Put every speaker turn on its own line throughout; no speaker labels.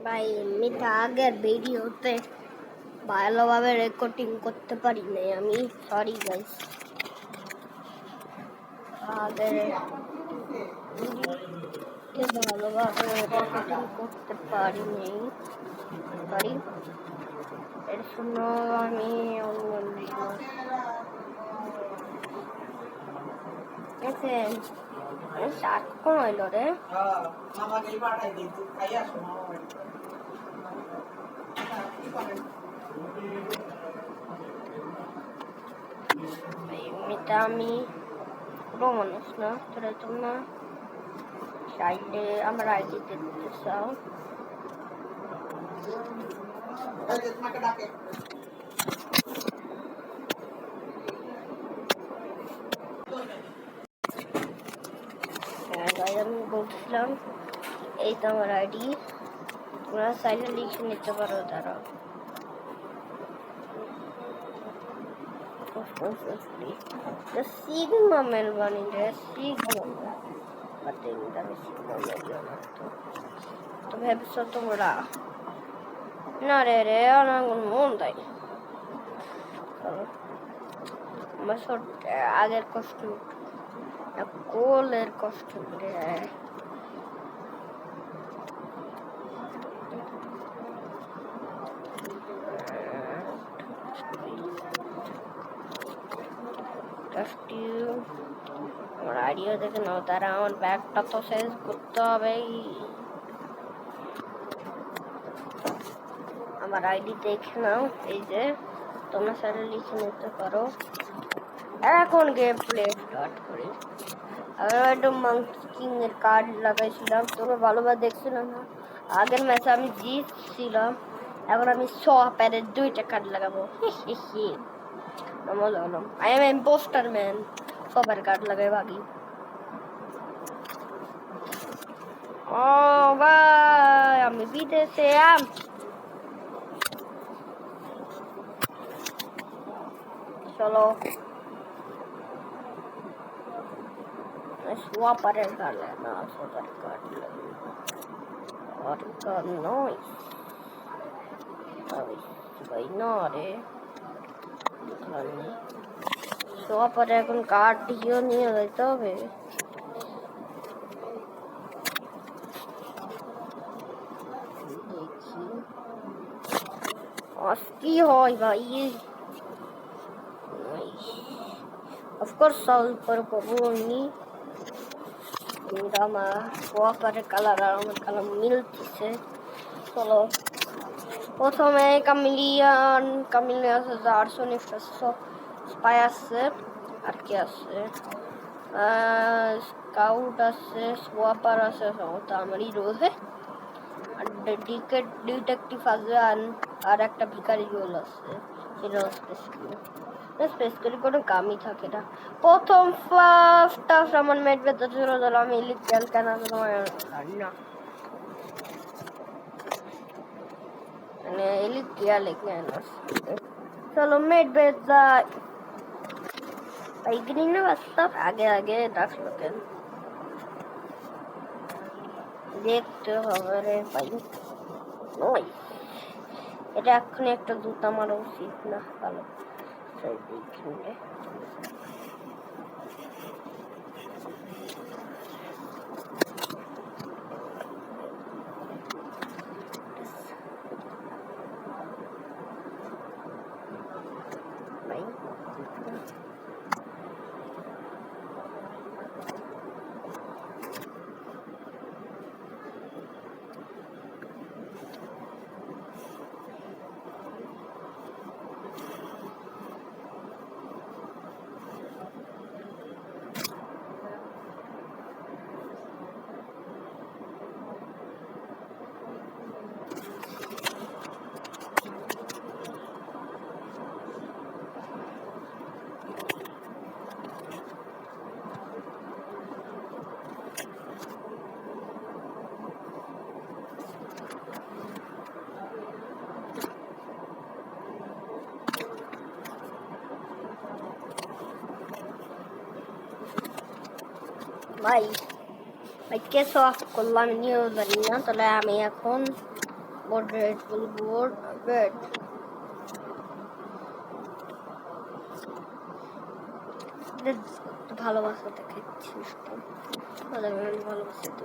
ভাই এমনিতে আগের ভিডিওতে ভালোভাবে রেকর্ডিং করতে পারি নাই আমি, সরি গাইস। আগের ভিডিওতে ভালোভাবে রেকর্ডিং করতে পারি নাই, এর জন্য আমি অন্য ভিডিও দেখেন শার্ট কোন হইল রে। এমনিতে আমি পুরো মানুষ না, তোরা তোমরা সাইডে আমার আইডিতে দিতে চাও আমি বলছিলাম এই তো আমার আইডি, তোমরা সাইডে লিখে নিতে পারো। তারা Sigma Melbourne Sigma Matilda Sigma Melbourne তো ভেবেছো তোমরা না রে আমার কোনো মন তাই আমার আগের কস্টিউম কোলের কস্টিউম রে। আমার আইডিয়া দেখে নাও, তারা আমার ব্যাগটা তো শেষ করতে হবে। আমার আইডি দেখে নাও, এই যে তোমরা সাথে লিখে নিতে পারো। এখন গেম প্লে স্টার্ট করি। আমি একটা মাঙ্কিং এর কার্ড লাগাইছিলাম, তোমরা ভালোভাবে দেখছিলাম না। আগের ম্যাচে আমি জিতছিলাম, এখন আমি সোয়াপের 2টা কার্ড লাগাবো। I am imposter man. সবার কার্ড লাগাই ভাগি। ও ভাই আমি বিদেশে চলো সোয়াপারের কার্ড না, সবার কার্ড লাগে আর কার্ড নয় ভাই না রে। সোয়াপারে এখন কার্ড দিয়েও নিয়ে যেতে হবে। কি হয় ভাই, অফকোর্স উপর করবো আমি। আমার সোয়াপারের কালার আর আমার কালার মিলতেছে। চলো প্রথমে কামিলিয়ান আছে 800 স্পাই আছে, আর কি আছে স্কাউট আছে, সোয়াপার আছে, আমারই রোজে আর ডিটেকটিভ আছে, আর একটা ভিখারি রোল আছে। সেটা স্পেস করি কোনো কামই থাকে না। প্রথম ফার্স্টটা আমার মেট বেতন ছিল, আমি ইলেকট্রিক্যাল কেন আছে তোমার না ইলেকট্রিক্যাল কেন। চলো মেট বেত যায় গ্রিন না বাস্তব আগে ডাকলো কেন দেখতে হবে রে ভাই। নয় এটা এক্ষুনি একটা জুতা মারা উচিত না, ভালো দেখলে ভাই ভাই কেসো করলাম নিয়েও জানি না। তাহলে আমি এখন Board red full board red. ভালোবাসা দেখাচ্ছিস তো ভালোবাসা তো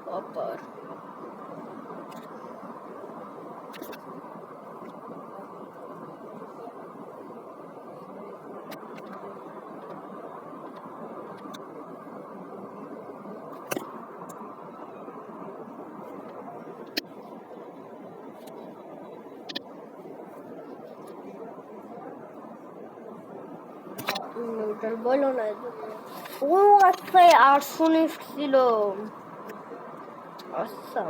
Upper. বলো না ও আচ্ছা আর শুনেছিল আচ্ছা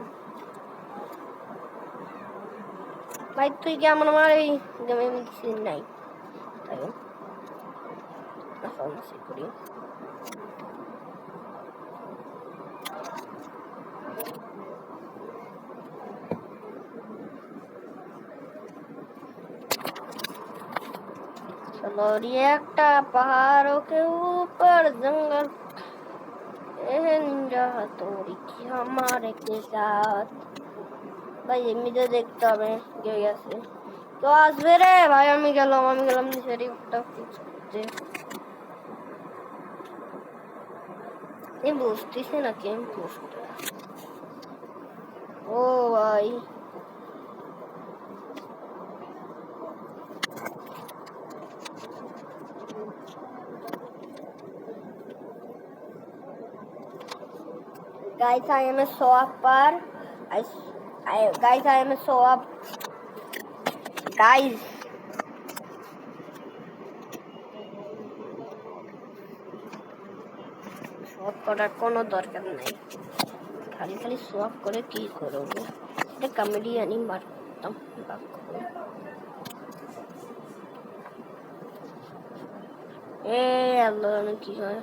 ভাই তুই কি আমার এই গেমে কিছু নাই তাই করি चलो ये একটা पहाड़ों के ऊपर जंगल निंजा हथौड़ी की हमारे के साथ भाई এমনিতে দেখতে হবে কে গেছে তো আসবে রে ভাই আমি গেলাম নিচেরই একটা ফিক্স করতে এই বুঝতেছি না কেম পোস্ট ও ভাই guys I am a swapper guys I am a swap guys swap করার কোনো দরকার নেই খালি swap করে কি করব এটা কমেডি আনি মারতাম আল্লাহ কি হয়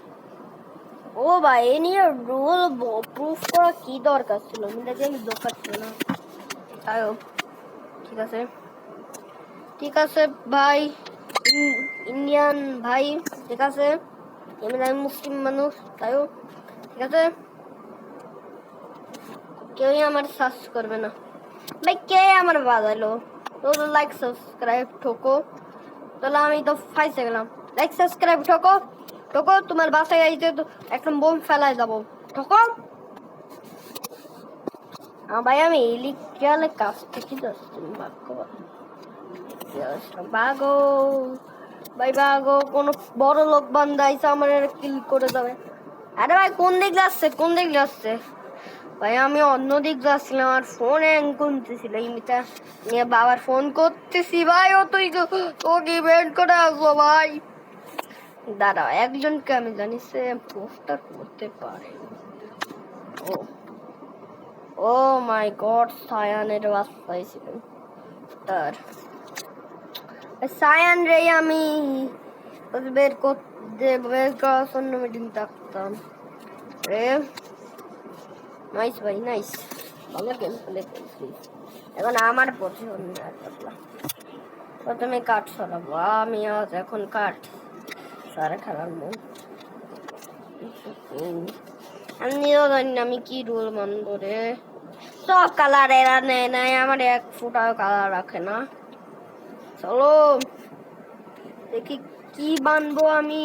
ও ভাই এ নিয়ে রোল প্রুফ করা কি দরকার ছিল আমি দরকার ছিল না তাই ঠিক আছে ভাই ইন্ডিয়ান ভাই ঠিক আছে আমি মুসলিম মানুষ তাইও ঠিক আছে কেউই আমার সার্চ করবে না ভাই কে আমার বাজালো তো লাইক সাবস্ক্রাইব ঠোকো তাহলে আমি তো ফাইসে গেলাম লাইক সাবস্ক্রাইব ঠোকো তোমার বাসায় আইতে তো একটা বোম ফেলাই যাবো ঠোকো ভাই আমি ইলেকট্রিক্যালের কাছ থেকে যাচ্ছি বাগো ভাই বাগো কোনো বড় লোক বান্ধাইছে আমার কিল করে যাবে আরে ভাই কোন দিক যাচ্ছে ভাই আমি অন্য দিক যাচ্ছিলাম আমার ফোন হ্যাং করতেছিল ইমিটা নিয়ে বাবার ফোন করতেছি ভাই ও তুই তোকে ইভেন্ট করে আসবো ভাই দাঁড়াও একজনকে আমি জানি সে পোস্টার করতে পারে ও মাই গড সায়ানের বাসায় ছিল তার সায়ান রে আমি বের করার জন্য মিটিং থাকতাম রে নাইস ভাই নাইস ভালো গেম প্লে করছি এখন আমার পছন্দ প্রথমে কাঠ সরাবো আমি আজ এখন কাঠ সারা খেলার মন আমি কি রুল মানবো রে সব কালার এরা নেয় নাই আমার এক ফুটাও কালার রাখে না চলো দেখি কি বানবো আমি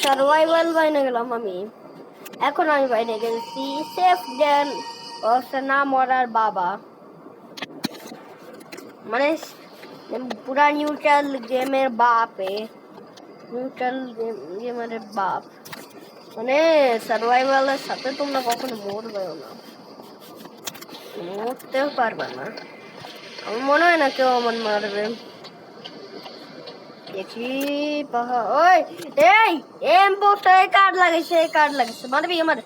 সার্ভাইভাল বাইনে গেলাম আমি এখন আমি বাইরে গেছি সেফ ড্যান না মরার বাবা মানে পুরা নিউট্রাল গেমের বাপে নিউট্রাল গেমের বাপ মানে সার্ভাইভালের সাথে তোমরা কখনো মরবেও না মরতেও পারবে না আমার মনে হয় না কেউ আমার মারবে দেখি পাহাড় ওই এই এম পোস্টারে কার্ড লাগিয়েছে মারবি আমার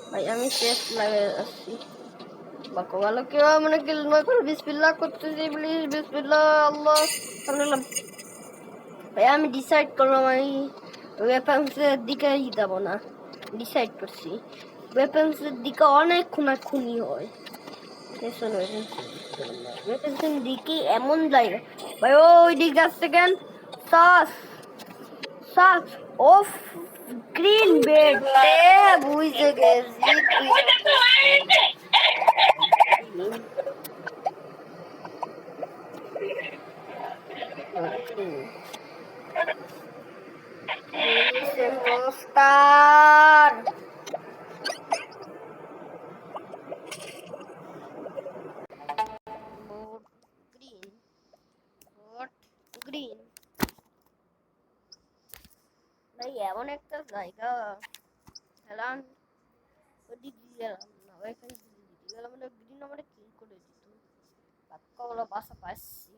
ভাই আমি শেষ লাগে আসছি বাকো ভালো কেউ মানে কিল না করে বিসমিল্লাহ করতেছি প্লিজ বিসমিল্লাহ আল্লাহ সামলাম ভাই আমি ডিসাইড করলাম আমি ওয়েপন্সের দিকে যাব না ডিসাইড করছি ওয়েপন্সের দিকে অনেক খুনাখুনি হয় ওয়েপন্সের দিকে এমন জায়গা ভাই ওই দিক যাচ্ছে কেন সাস সাস অফ গ্রিন বেড বুঝতে গেছি Monster. Board green. Board green. ভাই এমন একটা জায়গা খেলাম ওদিক গেলাম না ওইখানে গেলাম মানে গ্রিন আমার কিল করে দিত বাক্কাগুলো বাসা পাচ্ছি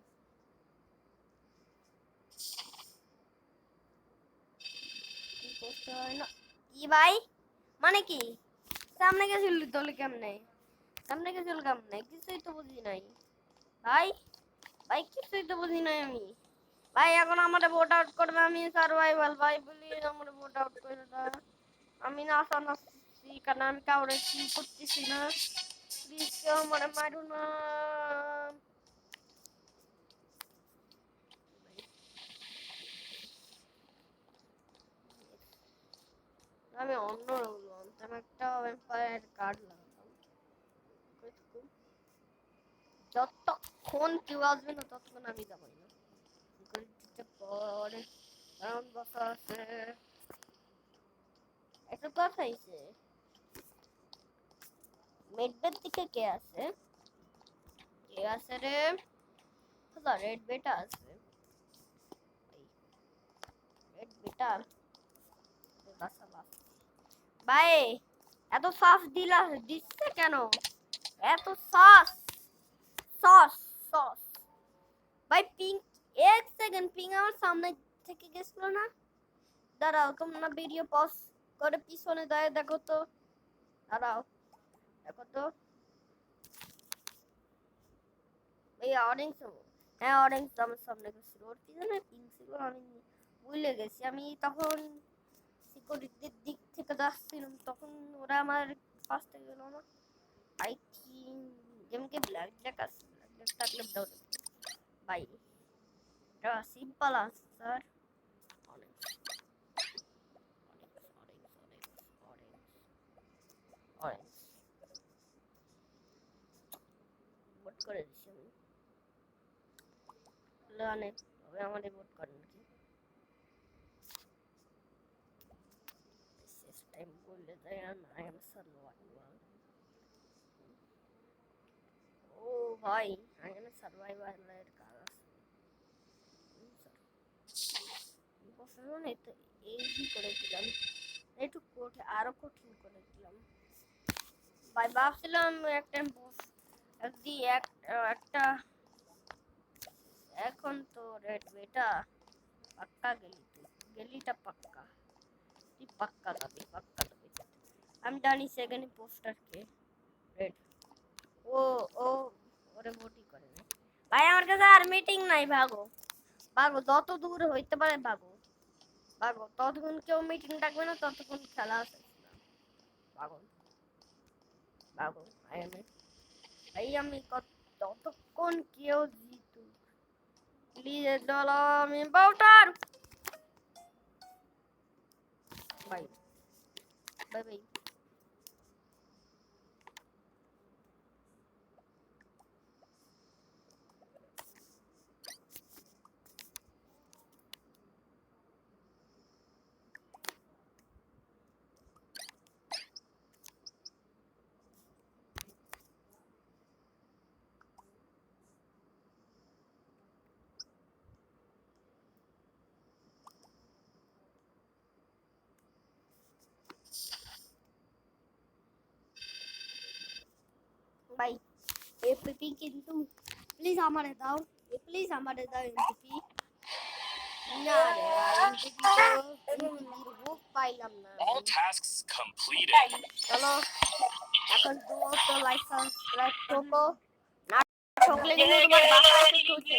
কি করতে হয় না কি ভাই মানে কি সামনে গেছিল দলে কেমনে সামনে গেছিল কেমনে কিছুই তো বুঝি নাই ভাই ভাই কিছুই তো বুঝি নাই আমি ভাই এখন আমাদের ভোট আউট করবে আমি সার্ভাইভাল ভাই বলি আমাদের ভোট আউট করে দাও আমি না নাচছি কারণ আমি কাউরে কি করতেছি না প্লিজ কেউ আমার মারু না আমি অন্য আমি একটা ভ্যাম্পায়ার কার্ড লাগাতাম যতক্ষণ কেউ আসবে না ততক্ষণ আমি যাবো না পরে কারণ বসা আছে একটা কথা হয়েছে মেডবের দিকে কে আছে রে রেড বেটা আছে রেড বেটা ভাই এত সস দিচ্ছে কেন এত সস সস সস ভাই পিঙ্ক এক সেকেন্ড পিঙ্ক আমার সামনে থেকে গেছিল না দাঁড়াও তোমরা ভিডিও পজ করে পিছনে দাঁড়িয়ে দেখো তো দাঁড়াও দেখো তো এই অরেঞ্জ হ্যাঁ অরেঞ্জ আমার সামনে গেছিল ওর পিছনে পিঙ্ক ছিল আমি ভুলে গেছি আমি তখন সিকিউরিটির দিক থেকে যাচ্ছিলাম তখন ওরা আমার পাশ থেকে গেল না আই থিঙ্ক গেমকে ব্ল্যাক জ্যাক আছে ব্ল্যাক জ্যাক থাকলে দাও ভাই এটা simple answer orange orange vote করে দিচ্ছি আমি অনেক তবে আমাদের ভোট করেন কি শেষ টাইম বললে যায় না আই এম সার্ভাইভাল ও ভাই আই এম সার্ভাইভালের কাজ বসানো তো ইজি করে দিলাম একটু আরো কঠিন করে দিলাম ভাই ভাবছিলাম একটা একটা এখন তো রেড বেটা পাক্কা গেলিটা পাক্কা তুই পাক্কা যাবে আমি জানি সেখানে পোস্টারকে রেড ও ও ওরে ভোটই করে না ভাই আমার কাছে আর মিটিং নাই ভাগো যত দূর হইতে পারে ভাগো ততক্ষণ কেউ মিটিং ডাকবে না ততক্ষণ খেলা আছে ভাগো আমি ততক্ষণ কেউ জিতু প্লিজ দল আমি বাউটার বাই বাই ভাই এফপি কিন্তু প্লিজ আমারে দাও এমপিপি না রে এমপিপি তো পাইলাম না
All tasks completed.
চলো এখন তুমি তো লাইক সাবস্ক্রাইব ঠোকো না ঠকলে কিন্তু তোমার বাসায় এসে ঠুকে